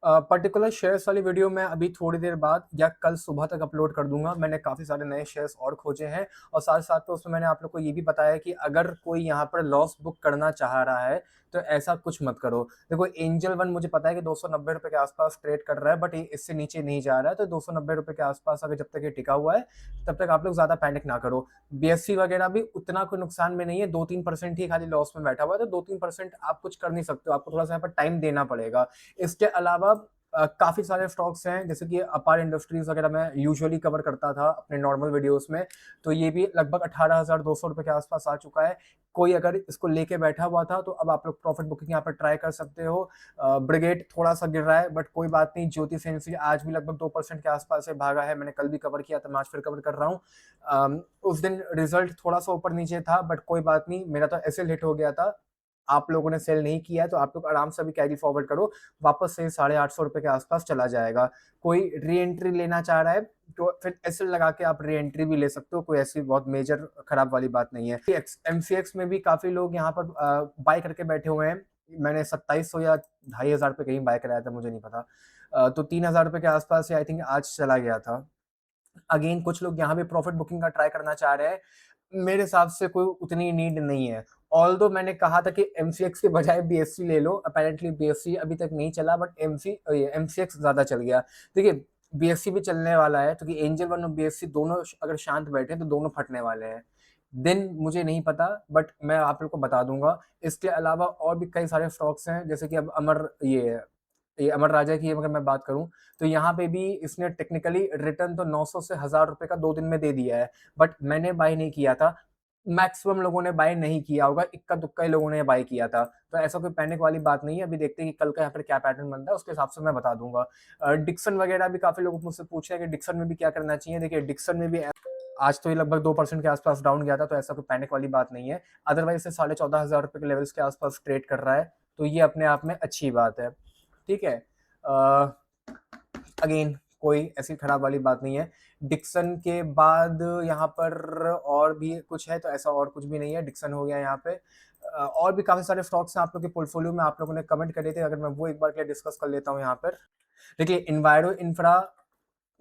Particular shares वाली video मैं अभी थोड़ी देर बाद या कल सुबह तक अपलोड कर दूँगा। मैंने काफ़ी सारे नए शेयर्स और खोजे हैं और साथ-साथ तो उसमें मैंने आप लोग को ये भी बताया कि अगर कोई यहाँ पर लॉस बुक करना चाह रहा है, तो ऐसा कुछ मत करो। देखो एंजल वन मुझे पता है कि ₹290 के आस-पास ट्रेड कर रहा है, बट ये इससे नीचे नहीं जा रहा है, तो ₹290 के आस-पास अगर जब तक ये टिका हुआ है, तब तक आप लोग ज़्यादा पैनिक ना करो। बीएसई वगैरह भी उतना कोई नुकसान में नहीं है, 2-3% ही खाली लॉस में बैठा हुआ है, तो 2-3% आप कुछ कर नहीं सकते हो, आपको थोड़ा-सा यहाँ पर टाइम देना पड़ेगा। इसके अलावा काफ़ी सारे स्टॉक्स हैं, जैसे कि अपार इंडस्ट्रीज़ वगैरह मैं यूजुअली कवर करता था अपने नॉर्मल वीडियोज़ में, तो ये भी लगभग ₹18,200 के आस-पास आ चुका है। कोई अगर इसको लेके बैठा हुआ था, तो अब आप लोग प्रॉफिट बुकिंग यहाँ पर ट्राई कर सकते हो। ब्रिगेड थोड़ा-सा गिर रहा है, बट कोई बात नहीं। ज्योति एजेंसी आज भी लगभग 2% के आस-पास से भागा है, मैंने कल भी कवर किया था, मैं आज फिर कवर कर रहा हूँ। उस दिन रिज़ल्ट थोड़ा-सा ऊपर-नीचे था, बट कोई बात नहीं, मेरा तो एसएल हिट हो गया था। आप लोगों ने सेल नहीं किया है, तो आप लोग आराम से अभी कैरी फॉरवर्ड करो, वापस से ₹850 के आस-पास चला जाएगा। कोई री-एंट्री लेना चाह रहा है, तो फिर एसएल लगा के आप री-एंट्री भी ले सकते हो, कोई ऐसी बहुत मेजर खराब वाली बात नहीं है। एमसीएक्स में भी काफ़ी लोग यहाँ पर बाय करके बैठे हुए हैं। मैंने 2700 या ₹2500 पे कहीं बाय कराया था, मुझे नहीं पता। तो ₹3000 के आस-पास से आई थिंक आज चला गया था। अगेन कुछ लोग यहाँ भी प्रॉफिट बुकिंग का ट्राई करना चाह रहे हैं। मेरे हिसाब से कोई उतनी नीड नहीं है। ऑल्दो मैंने कहा था कि एमसीएक्स के बजाय बीएससी ले लो, अपैरेंटली बीएससी अभी तक नहीं चला, बट एमसीएक्स ज़्यादा चल गया। देखिए, बीएससी भी चलने वाला है, क्योंकि एंजल वन और बीएससी दोनों अगर शांत बैठे तो दोनों फटने वाले हैं। दिन मुझे नहीं पता, बट मैं आप लोग को बता दूँगा। इसके अलावा और भी कई सारे स्टॉक्स हैं, जैसे कि अब ये अमर राजा की अगर मैं बात करूँ, तो यहाँ पे भी इसने टेक्निकली रिटर्न तो 900 से ₹1000 का 2 दिन में दे दिया है, बट मैंने बाय नहीं किया था। मैक्सिमम लोगों ने बाय नहीं किया होगा, इक्का-दुक्का ही लोगों ने बाय किया था। तो ऐसा कोई पैनिक वाली बात नहीं है, अभी देखते हैं कि कल का यहाँ पर क्या पैटर्न बनता है, उसके हिसाब से मैं बता दूँगा। डिक्सन वगैरह भी काफ़ी लोग मुझसे पूछ रहे हैं कि डिक्सन में भी क्या करना चाहिए? देखिए, डिक्सन में भी आज तो ये लगभग 2% के आस-पास डाउन गया था, तो ऐसा कोई पैनिक वाली बात नहीं है। अदरवाइज़ ये ₹14,500 के लेवल्स के आस-पास ट्रेड कर रहा है, तो ये अपने आप में अच्छी बात है। ठीक है? अगेन कोई ऐसी खराब वाली बात नहीं है। डिक्सन के बाद यहाँ पर और भी कुछ है, तो ऐसा और कुछ भी नहीं है। डिक्सन हो गया यहाँ पे। और भी काफ़ी सारे स्टॉक्स हैं आप लोग के पोर्टफोलियो में, आप लोगों ने कमेंट करे थे, अगर मैं वो एक बार के लिए डिस्कस कर लेता हूँ यहाँ पर। देखिए, इन्वायरो इंफ्रा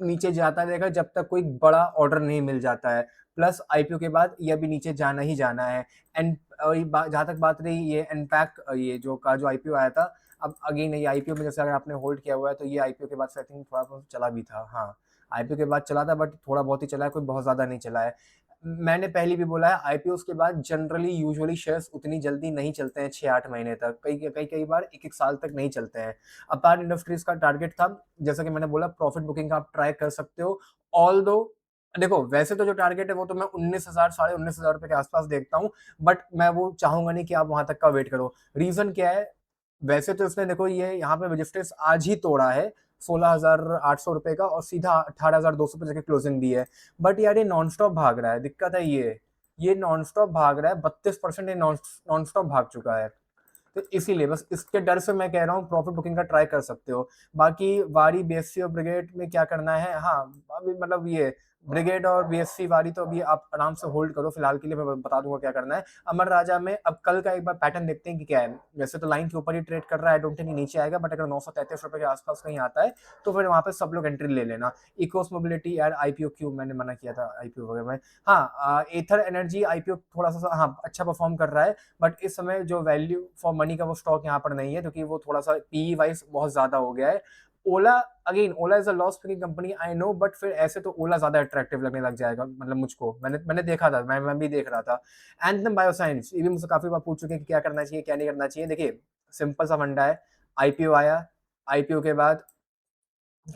नीचे जाता रहेगा जब तक कोई बड़ा ऑर्डर नहीं मिल जाता है। प्लस आईपीओ के बाद ये अभी नीचे जाना ही जाना है। एंड ये जहाँ तक बात रही ये एनपैक ये जो आईपीओ आया था, अब अगेन ये आईपीओ में जैसे अगर आपने होल्ड किया हुआ है, तो ये आईपीओ के बाद से आई थिंक थोड़ा बहुत चला भी था। हाँ, आईपीओ के बाद चला था, बट थोड़ा बहुत ही चला है, कोई बहुत ज़्यादा नहीं चला है। मैंने पहले भी बोला है, आईपीओज़ के बाद जनरली यूजुअली शेयर्स उतनी जल्दी नहीं चलते हैं 6-8 महीने तक। कई बार 1-1 साल तक नहीं चलते हैं। अपार इंडस्ट्रीज़ का टारगेट था, जैसा कि मैंने बोला, प्रॉफिट बुकिंग का आप ट्राई कर सकते हो। ऑल्दो देखो, वैसे तो जो टारगेट है वो तो मैं 19,000 साढ़े 19,000 रुपए के आस-पास देखता हूँ, बट मैं वो चाहूँगा नहीं कि आप वहाँ तक का वेट करो। रीज़न क्या है? वैसे तो इसने देखो ये यहाँ पे रजिस्टर्स आज ही तोड़ा है, ₹16,800 का, और सीधा 18,200 पे जाके क्लोजिंग दी है। बट यार ये नॉन स्टॉप भाग रहा है, दिक्कत है ये नॉन स्टॉप भाग रहा है, 32% ये नॉन स्टॉप भाग चुका है। तो इसीलिए बस इसके डर से मैं कह रहा हूँ प्रॉफिट बुकिंग का ट्राई कर सकते हो। बाकी वारी, बीएससी और ब्रिगेड में क्या करना है, हाँ, अभी मतलब ये ब्रिगेड और बीएससी वारी तो अभी आप आराम से होल्ड करो, फिलहाल के लिए मैं बता दूंगा क्या करना है। अमर राजा में अब कल का एक बार पैटर्न देखते हैं कि क्या है। वैसे तो लाइन के ऊपर ही ट्रेड कर रहा है, आई डोंट थिंक नीचे आएगा, बट अगर ₹933 के आसपास कहीं आता है, तो फिर वहां पे सब लोग एंट्री ले लेना। इकोस मोबिलिटी यार, आईपीओ क्यों मैंने मना किया था आईपीओ वगैरह में। हाँ, एथर एनर्जी आईपीओ थोड़ा सा हाँ अच्छा परफॉर्म कर रहा है, बट इस समय जो वैल्यू फॉर मनी का वो स्टॉक यहाँ पर नहीं है, क्योंकि वो थोड़ा सा पीई वाइज बहुत ज्यादा हो गया है। Ola, again Ola is a loss making company I know, but फिर ऐसे तो ओला ज्यादा अट्रैक्टिव लगने लग जाएगा, मतलब मुझको, मैंने देखा था, मैं भी देख रहा था। एंथम बायोसाइंस, ये भी मुझसे काफी बार पूछ चुके हैं कि क्या करना चाहिए क्या नहीं करना चाहिए। देखिए, सिंपल सा फंडा है। आईपीओ आया, आईपीओ के बाद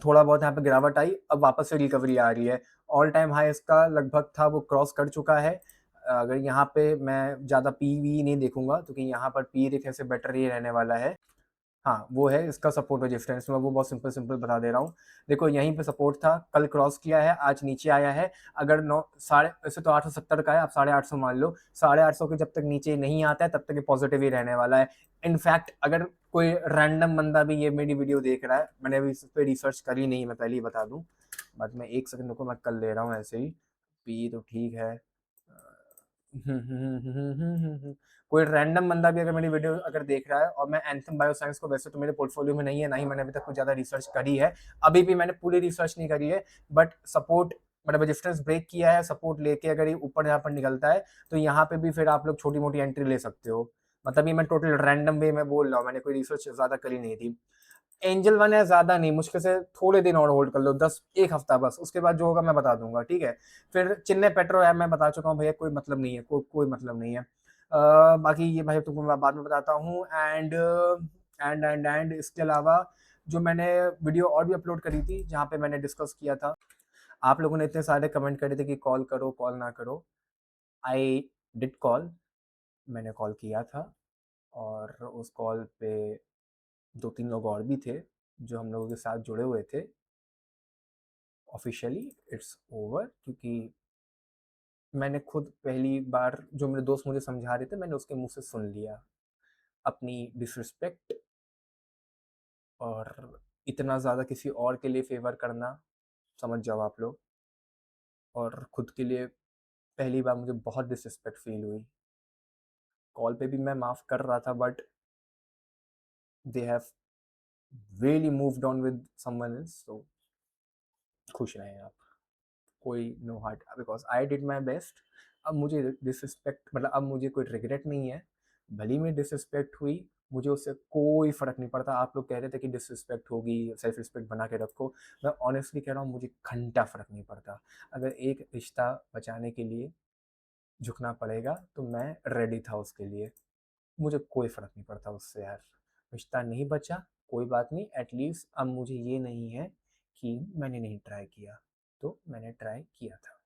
थोड़ा बहुत यहाँ पे गिरावट आई, अब वापस से रिकवरी आ रही है। ऑल टाइम हाई इसका लगभग था, वो क्रॉस कर चुका है। अगर यहाँ पे मैं ज़्यादा पी वी नहीं देखूंगा, क्योंकि यहाँ पर पी देखने से बेटर ही रहने वाला है। हाँ, वो है इसका सपोर्ट रेजिस्टेंस, मैं वो बहुत सिंपल बता दे रहा हूँ। देखो, यहीं पे सपोर्ट था, कल क्रॉस किया है, आज नीचे आया है। अगर नौ साढ़े वैसे तो 870 का है, आप 850 मान लो। 850 के जब तक नीचे नहीं आता है, तब तक ये पॉजिटिव ही रहने वाला है। इनफैक्ट अगर कोई रैंडम बंदा भी ये मेरी वीडियो देख रहा है, मैंने अभी इस पे रिसर्च करी नहीं, मैं पहले ही बता दूं, बट मैं 1 सेकंड को मैं कर ले रहा हूँ ऐसे ही। पी तो ठीक है। कोई रैंडम बंदा भी अगर मेरी वीडियो अगर देख रहा है, और मैं एंथम बायोसाइंस को वैसे तो मेरे पोर्टफोलियो में नहीं है, ना ही मैंने अभी तक कुछ ज़्यादा रिसर्च करी है, अभी भी मैंने पूरी रिसर्च नहीं करी है, बट सपोर्ट मतलब रेजिस्टेंस ब्रेक किया है, सपोर्ट लेके अगर ये ऊपर यहाँ पर निकलता है तो यहाँ पे भी फिर आप लोग छोटी मोटी एंट्री ले सकते हो। मतलब ये मैं टोटल रैंडम वे में बोल रहा हूँ, मैंने कोई रिसर्च ज़्यादा करी नहीं थी। एंजल वन है, ज़्यादा नहीं, मुश्किल से थोड़े दिन और होल्ड कर लो, 1 हफ्ता बस, उसके बाद जो होगा मैं बता दूंगा, ठीक है। फिर चिन्ने पेट्रो है, मैं बता चुका हूँ भैया, कोई मतलब नहीं है, कोई मतलब नहीं है। बाकी ये भाई तुमको मैं बाद में बताता हूँ। एंड इसके अलावा जो मैंने वीडियो और भी अपलोड करी थी जहाँ पे मैंने डिस्कस किया था, आप लोगों ने इतने सारे कमेंट करे थे कि कॉल करो, कॉल ना करो। आई डिड कॉल, मैंने कॉल किया था, और उस कॉल पे 2-3 लोग और भी थे जो हम लोगों के साथ जुड़े हुए थे। ऑफिशियली इट्स ओवर, क्योंकि मैंने खुद पहली बार जो मेरे दोस्त मुझे समझा रहे थे, मैंने उसके मुंह से सुन लिया अपनी डिसरिस्पेक्ट, और इतना ज़्यादा किसी और के लिए फेवर करना, समझ जाओ आप लोग। और खुद के लिए पहली बार मुझे बहुत डिसरिस्पेक्ट फील हुई। कॉल पे भी मैं माफ़ कर रहा था, but they have really moved on with someone else, तो खुश रहें आप, कोई no heart, because I did my best. अब मुझे डिसरिस्पेक्ट मतलब अब मुझे कोई रिग्रेट नहीं है, भली में डिसरिस्पेक्ट हुई, मुझे उससे कोई फ़र्क नहीं पड़ता। आप लोग कह रहे थे कि डिसरिस्पेक्ट होगी, सेल्फ रिस्पेक्ट बना के रखो, मैं ऑनेस्टली कह रहा हूँ, मुझे घंटा फ़र्क नहीं पड़ता। अगर एक रिश्ता बचाने के लिए झुकना पड़ेगा तो मैं रेडी था उसके लिए, मुझे कोई फ़र्क नहीं पड़ता उससे यार। रिश्ता नहीं बचा, कोई बात नहीं, एटलीस्ट अब मुझे ये नहीं है कि मैंने नहीं ट्राई किया, तो मैंने ट्राई किया था,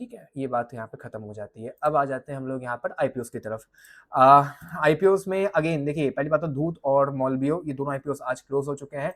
ठीक है। ये बात यहाँ पे ख़त्म हो जाती है। अब आ जाते हैं हम लोग यहाँ पर आईपीओस की तरफ। आईपीओस में अगेन देखिए, पहली बात तो धूत और मॉलबियो, ये दोनों आईपीओस आज क्लोज हो चुके हैं।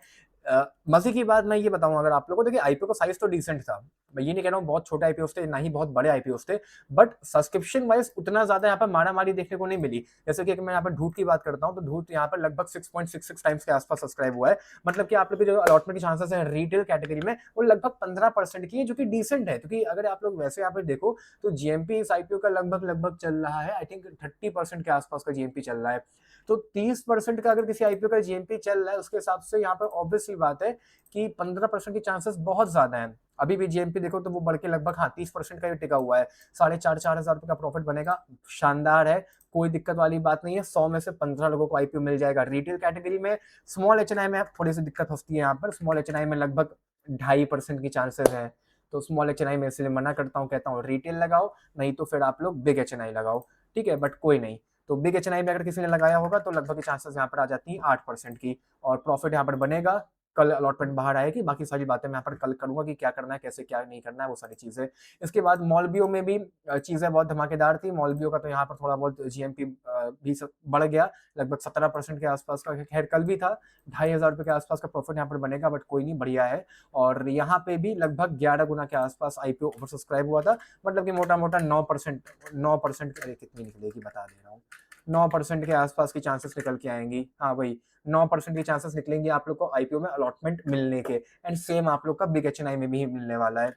मजे की बात मैं ये बताऊं अगर आप लोगों को, देखिए आईपीओ का साइज तो डिसेंट था, मैं ये नहीं कह रहा हूँ बहुत छोटे आईपीओस थे, ना ही बहुत बड़े आईपीओस थे, बट सब्सक्रिप्शन वाइज उतना ज्यादा यहाँ पर मारा मारी देखने को नहीं मिली। जैसे कि मैं यहाँ पर धूत की बात करता हूँ, तो धूत यहाँ पर लगभग 6.66 टाइम्स के आसपास सब्सक्राइब हुआ है। मतलब कि आप लोग की जो अलॉटमेंट की चांसेस है रिटेल कैटेगरी में, वो लगभग 15% की है, जो कि डिसेंट है। क्योंकि अगर आप लोग वैसे यहाँ पर देखो तो जीएमपी इस आईपीओ का लगभग लगभग चल रहा है, आई थिंक 30% के आसपास का जीएमपी चल रहा है। तो 30% का अगर किसी आईपीओ का जीएमपी चल रहा है, उसके हिसाब से यहाँ पर ऑब्वियसली बात है कि 15% की चांसेस बहुत ज्यादा है। अभी भी जीएमपी देखो तो वो बढ़ के लगभग 30% का ही टिका हुआ है। 4,500 रुपए का प्रॉफिट बनेगा, शानदार है, कोई दिक्कत वाली बात नहीं है। 100 में से 15 लोगों को आईपीओ मिल जाएगा रिटेल कैटेगरी में। स्मॉल एचएनआई में थोड़ी सी दिक्कत होती है, यहाँ पर स्मॉल एचएनआई में लगभग 2.5% की चांसेस है, तो स्मॉल एचएनआई में इसलिए मना करता हूँ, कहता हूँ रिटेल लगाओ, नहीं तो फिर आप लोग बिग एचएनआई लगाओ, ठीक है। बट कोई नहीं, तो बिग एचएनआई में अगर किसी ने लगाया होगा तो लगभग चांसेस यहाँ पर आ जाती है 8% की, और प्रॉफिट यहाँ पर बनेगा। कल अलॉटमेंट बाहर आएगी, बाकी सारी बातें मैं यहाँ पर कल करूंगा कि क्या करना है, कैसे क्या नहीं करना है, वो सारी चीजें। इसके बाद मॉलबियो में भी चीजें बहुत धमाकेदार थी। मॉलबियो का तो यहाँ पर थोड़ा बहुत जीएमपी भी बढ़ गया, लगभग 17% के आसपास का, खैर कल भी था। 2,500 रुपए के आसपास का प्रॉफिट यहाँ पर बनेगा, बट कोई नहीं, बढ़िया है। और यहाँ पे भी लगभग 11 गुना के आसपास आईपीओ ओवर सब्सक्राइब हुआ था, मतलब कि मोटा मोटा 9%, अरे कितनी निकलेगी बता दे रहा हूँ, 9% के आसपास की चांसेस निकल के आएंगी, हाँ वही 9% की चांसेस निकलेंगी आप लोग को आईपीओ में अलॉटमेंट मिलने के। एंड सेम आप लोग का बिग एचएनआई में भी मिलने वाला है,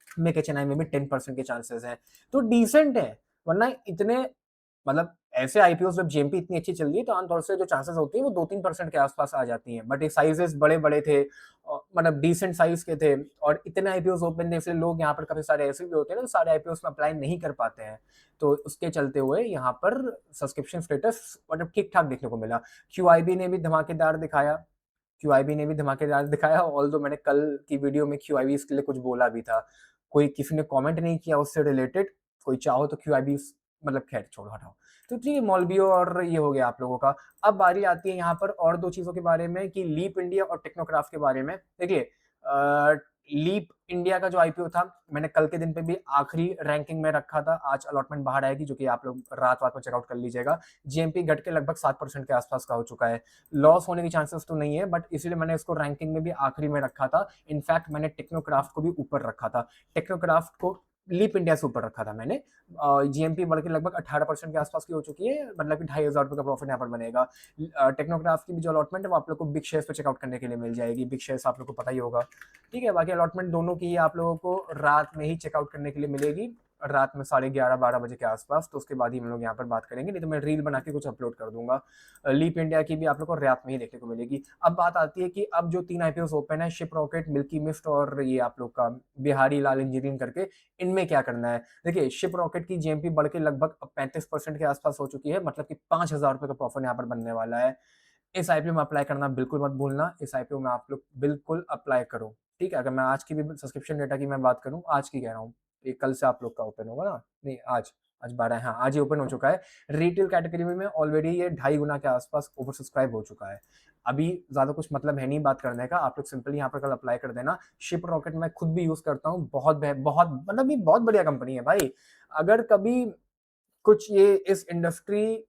बिग एचएनआई में भी 10% के चांसेस हैं, तो डिसेंट है। वरना इतने मतलब ऐसे आईपीओ जब जेएमपी इतनी अच्छी चल रही है तो आमतौर से जो चांसेस होती है वो 2-3% के आसपास आ जाती हैं, बट ये साइजेस बड़े बड़े थे, मतलब डिसेंट साइज के थे, और इतने आईपीओ ओपन थे, इसलिए लोग यहाँ पर काफी सारे ऐसे भी होते हैं ना, सारे आईपीओ में अप्लाई नहीं कर पाते हैं, तो उसके चलते हुए यहाँ पर सब्सक्रिप्शन स्टेटस मतलब ठीक ठाक देखने को मिला। क्यूआईबी ने भी धमाकेदार दिखाया, ऑल दो मैंने कल की वीडियो में क्यूआईबी इसके लिए कुछ बोला भी था, कोई किसी ने कमेंट नहीं किया उससे रिलेटेड, कोई चाहो तो क्यूआईबी मतलब खैर छोड़ो हटाओ। तो ठीक है, मॉलबियो और ये हो गया आप लोगों का। अब बारी आती है यहाँ पर और दो चीजों के बारे में, कि लीप इंडिया और टेक्नोक्राफ्ट के बारे में। देखिए लीप इंडिया का जो आईपीओ था, मैंने कल के दिन पे भी आखिरी रैंकिंग में रखा था, आज अलॉटमेंट बाहर आएगी, जो कि आप लोग रात में चेकआउट कर लीजिएगा। जीएमपी घट के लगभग 7% के आसपास का हो चुका है, लॉस होने की चांसेस तो नहीं है, बट इसीलिए मैंने इसको रैंकिंग में भी आखिरी में रखा था। इनफैक्ट मैंने टेक्नोक्राफ्ट को भी ऊपर रखा था, टेक्नोक्राफ्ट को लीप इंडिया से ऊपर रखा था मैंने। जीएमपी बढ़ के लगभग 18% के आसपास की हो चुकी है, मतलब कि 2,500 रुपए का प्रॉफिट यहाँ पर बनेगा। टेक्नोक्राफ्ट की भी जो अलॉटमेंट है वो आप लोग को बिग शेयर्स पे चेकआउट करने के लिए मिल जाएगी, बिग शेयर्स आप लोग को पता ही होगा, ठीक है। बाकी अलॉटमेंट दोनों की आप लोगों को रात में ही चेकआउट करने के लिए मिलेगी, रात में 11:30-12 बजे के आसपास, तो उसके बाद ही हम लोग यहाँ पर बात करेंगे, नहीं तो मैं रील बना के कुछ अपलोड कर दूंगा। लीप इंडिया की भी आप लोग को रात में ही देखने को मिलेगी। अब बात आती है कि अब जो 3 आईपीओ ओपन है, शिप रॉकेट, मिल्की मिस्ट और ये आप लोग का बिहारी लाल इंजीनियरिंग करके, इनमें क्या करना है। देखिए शिप रॉकेट की जीएमपी बढ़ के लगभग 35% के आसपास हो चुकी है, मतलब कि 5,000 रुपये का प्रॉफिट यहाँ पर बनने वाला है। इस आईपीओ में अप्लाई करना बिल्कुल मत भूलना, इस आईपीओ में आप लोग बिल्कुल अप्लाई करो, ठीक है। अगर मैं आज की भी सब्सक्रिप्शन डेटा की मैं बात करूं, आज की कह रहा हूँ, ये कल से आप लोग का ओपन होगा ना, नहीं आज आज 12 है, हाँ आज ही ओपन हो चुका है। रिटेल कैटेगरी में ऑलरेडी ये 2.5 गुना के आसपास ओवर सब्सक्राइब हो चुका है। अभी ज्यादा कुछ मतलब है नहीं बात करने का, आप लोग सिंपली यहाँ पर कल अप्लाई कर देना। शिप रॉकेट मैं खुद भी यूज करता हूँ, बहुत बहुत मतलब ये बहुत बढ़िया कंपनी है भाई। अगर कभी कुछ ये इस इंडस्ट्री,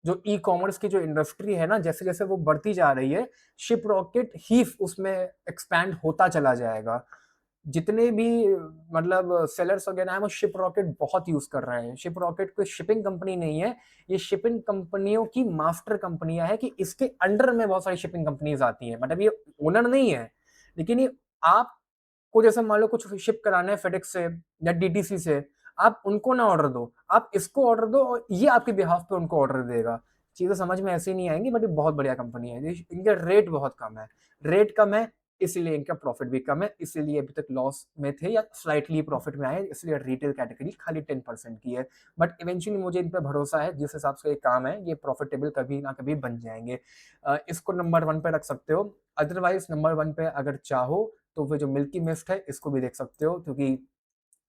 जो ई कॉमर्स की जो इंडस्ट्री है ना, जैसे जैसे वो बढ़ती जा रही है, शिप रॉकेट ही उसमें एक्सपैंड होता चला जाएगा। जितने भी मतलब सेलर्स वगैरह हैं वो शिप रॉकेट बहुत यूज कर रहे हैं। शिप रॉकेट कोई शिपिंग कंपनी नहीं है, ये शिपिंग कंपनियों की मास्टर कंपनियां हैं, कि इसके अंडर में बहुत सारी शिपिंग कंपनीज आती हैं, मतलब ये ओनर नहीं है, लेकिन ये आपको जैसे मान लो कुछ शिप कराना है फेडेक्स से या डीटीसी से, आप उनको ना ऑर्डर दो, आप इसको ऑर्डर दो और ये आपके बिहाफ पे उनको ऑर्डर देगा। चीजें समझ में ऐसे नहीं आएंगी, बट ये बहुत बढ़िया कंपनी है। इनके रेट बहुत कम है, रेट कम है इसीलिए इनका प्रॉफिट भी कम है, इसीलिए अभी तक लॉस में थे या स्लाइटली प्रॉफिट में आए, इसलिए रिटेल कैटेगरी खाली 10% की है। बट इवेंचुअली मुझे इन पर भरोसा है, जिस हिसाब से ये काम है ये प्रॉफिटेबल कभी ना कभी बन जाएंगे। इसको नंबर 1 पे रख सकते हो। अदरवाइज नंबर 1 पे अगर चाहो तो वो जो मिल्की मिस्ट है इसको भी देख सकते हो, क्योंकि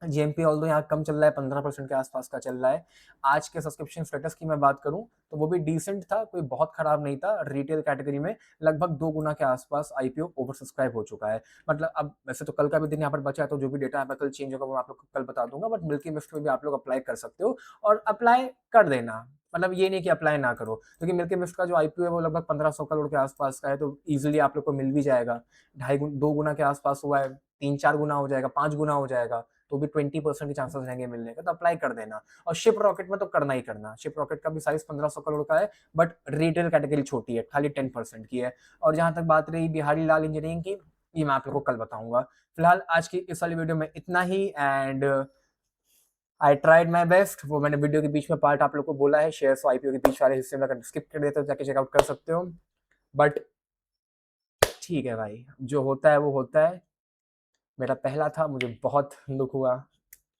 जीएमपी ऑल्दो यहाँ कम चल रहा है, 15% के आसपास का चल रहा है। आज के सब्सक्रिप्शन स्टेटस की मैं बात करूं तो वो भी डिसेंट था, कोई बहुत खराब नहीं था। रिटेल कैटेगरी में लगभग 2 गुना के आसपास आईपीओ ओवर सब्सक्राइब हो चुका है। मतलब अब वैसे तो कल का भी दिन यहाँ पर बचा है, तो जो भी डेटा यहाँ पर कल चेंज होगा वो आप लोग को कल बता दूंगा, बट मिल्की मिस्ट में भी आप लोग अप्लाई कर सकते हो और अप्लाई कर देना। मतलब ये नहीं कि अप्लाई ना करो, क्योंकि मिल्की मिस्ट का जो आईपीओ है वो लगभग 1500 करोड़ के आसपास का है, तो इजिली आप लोग को मिल भी जाएगा। 2 गुना के आसपास हुआ है, 3-4 गुना हो जाएगा, 5 गुना हो जाएगा, तो भी 20% के चांसेस रहेंगे मिलने का, तो अप्लाई कर देना। और शिप रॉकेट में तो करना ही करना, शिप रॉकेट का भी साइज 1500 करोड़ का है, बट रिटेल कैटेगरी छोटी है, खाली 10% की है। और जहां तक बात रही बिहारी लाल इंजीनियरिंग की, ये मैं आप लोग को कल बताऊंगा। फिलहाल आज की इस वाली वीडियो में इतना ही, and I tried my best. वो मैंने वीडियो के बीच में पार्ट आप लोग को बोला है, शेयर्स और आईपीओ के बीच वाले हिस्से में अगर स्किप कर देते हो जाके चेकआउट कर सकते हो, बट ठीक है भाई, जो होता है वो होता है। मेरा पहला था, मुझे बहुत दुख हुआ।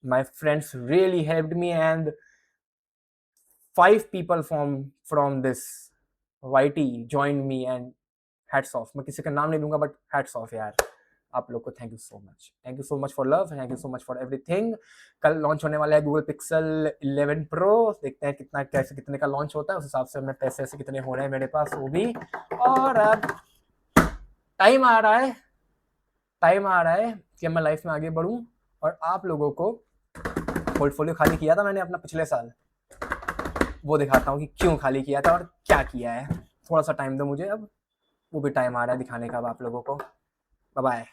My friends really helped me, and 5 people from this YT joined me, and hats off। मैं किसी का नाम नहीं लूंगा, बट hats off यार, आप लोग को thank you so much, thank you so much for love, thank you so much for everything. कल लॉन्च होने वाला है गूगल पिक्सल 11 प्रो, देखते हैं कितना कैसे कितने का लॉन्च होता है, उस हिसाब से मैं पैसे ऐसे कितने हो रहे हैं मेरे पास वो भी। और अब टाइम आ रहा है, टाइम आ रहा है कि मैं लाइफ में आगे बढ़ूं, और आप लोगों को पोर्टफोलियो खाली किया था मैंने अपना पिछले साल, वो दिखाता हूँ कि क्यों खाली किया था और क्या किया है। थोड़ा सा टाइम दो मुझे, अब वो भी टाइम आ रहा है दिखाने का अब आप लोगों को। Bye bye.